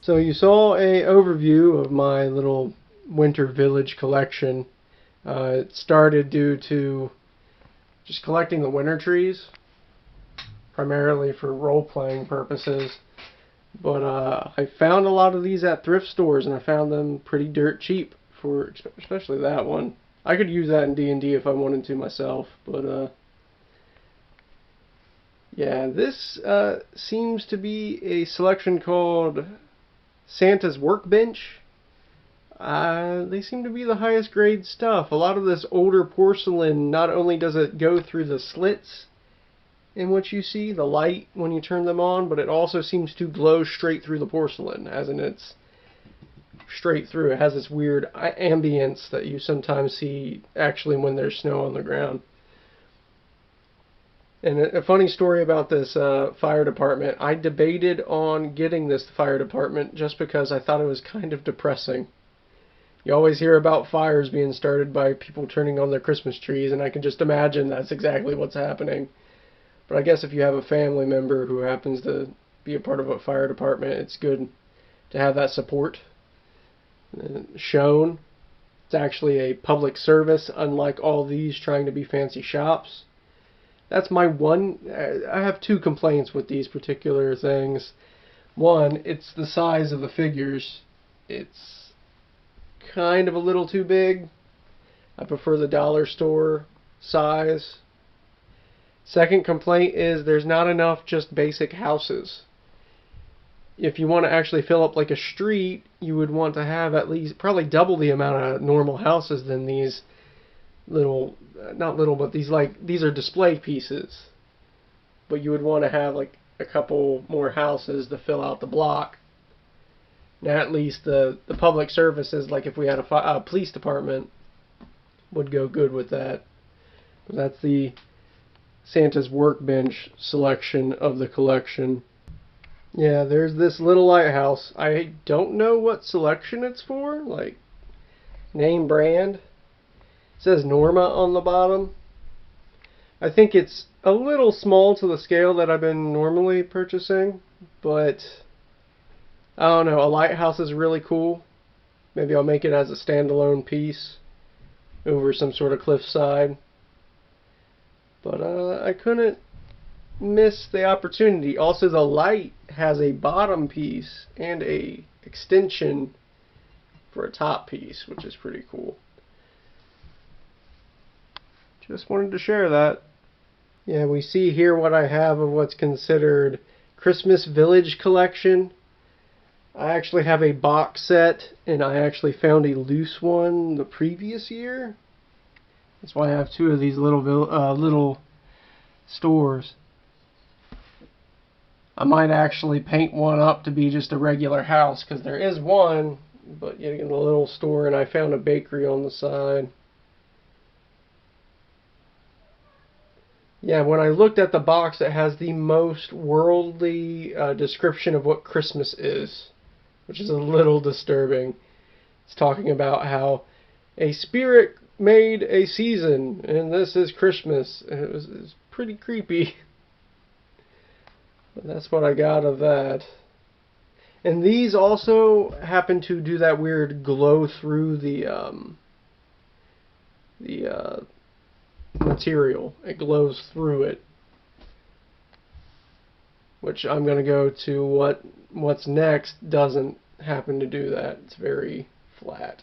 So you saw a overview of my little winter village collection. It started due to just collecting the winter trees, primarily for role-playing purposes. But I found a lot of these at thrift stores, and I found them pretty dirt cheap for especially that one. I could use that in D&D if I wanted to myself, but yeah, this seems to be a selection called Santa's Workbench. They seem to be the highest grade stuff. A lot of this older porcelain, not only does it go through the slits in which you see the light when you turn them on, but it also seems to glow straight through the porcelain, as in it's straight through. It has this weird ambience that you sometimes see actually when there's snow on the ground. And a funny story about this fire department, I debated on getting this fire department just because I thought it was kind of depressing. You always hear about fires being started by people turning on their Christmas trees, and I can just imagine that's exactly what's happening. But I guess if you have a family member who happens to be a part of a fire department, it's good to have that support shown. It's actually a public service, unlike all these trying to be fancy shops. That's my one. I have two complaints with these particular things. One, it's the size of the figures. It's kind of a little too big. I prefer the dollar store size. Second complaint is there's not enough just basic houses. If you want to actually fill up like a street, you would want to have at least probably double the amount of normal houses than these little, not little, but these are display pieces. But you would want to have like a couple more houses to fill out the block. Now at least the public services, like if we had a police department, would go good with that. But that's the Santa's Workbench selection of the collection. Yeah, there's this little lighthouse. I don't know what selection it's for, like name brand. It says Norma on the bottom. I think it's a little small to the scale that I've been normally purchasing, but I don't know. A lighthouse is really cool. Maybe I'll make it as a standalone piece over some sort of cliffside. But I couldn't miss the opportunity. Also, the light has a bottom piece and a extension for a top piece, which is pretty cool. Just wanted to share that. Yeah, we see here what I have of what's considered Christmas Village collection. I actually have a box set, and I actually found a loose one the previous year. That's why I have two of these little stores. I might actually paint one up to be just a regular house, because there is one, but yet again a little store, and I found a bakery on the side. Yeah, when I looked at the box, it has the most worldly description of what Christmas is, which is a little disturbing. It's talking about how a spirit made a season, and this is Christmas. And it was pretty creepy. But that's what I got of that. And these also happen to do that weird glow through the material. It glows through it. Which I'm going to go to what's next doesn't happen to do that. It's very flat.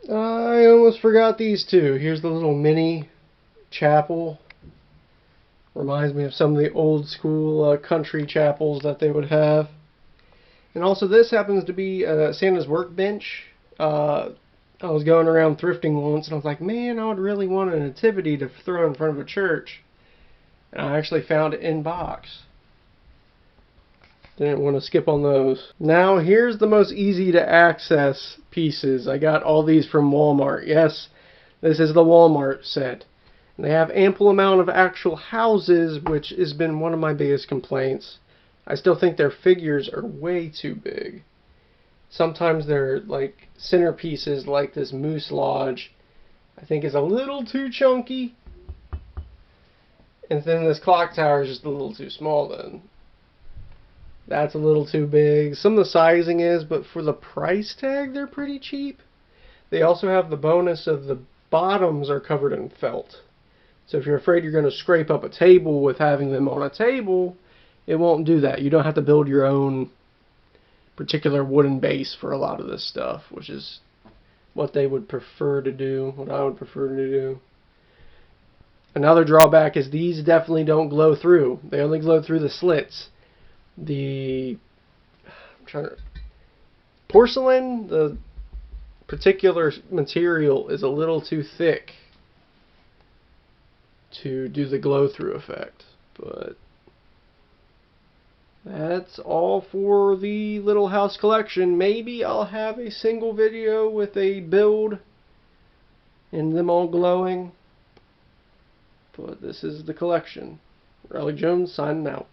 I almost forgot these two. Here's the little mini chapel. Reminds me of some of the old school country chapels that they would have. And also this happens to be Santa's Workbench. I was going around thrifting once and I was like, man, I would really want a nativity to throw in front of a church. And I actually found it in box. Didn't want to skip on those. Now here's the most easy to access pieces. I got all these from Walmart. Yes, this is the Walmart set. And they have ample amount of actual houses, which has been one of my biggest complaints. I still think their figures are way too big. Sometimes they're like centerpieces, like this Moose Lodge, I think is a little too chunky. And then this clock tower is just a little too small then. That's a little too big. Some of the sizing is, but for the price tag, they're pretty cheap. They also have the bonus of the bottoms are covered in felt. So if you're afraid you're going to scrape up a table with having them on a table, it won't do that. You don't have to build your own particular wooden base for a lot of this stuff, which is what they would prefer to do, what I would prefer to do. Another drawback is these definitely don't glow through. They only glow through the slits. Porcelain, the particular material is a little too thick to do the glow through effect. But that's all for the little house collection. Maybe I'll have a single video with a build and them all glowing. But this is the collection. Riley Jones signing out.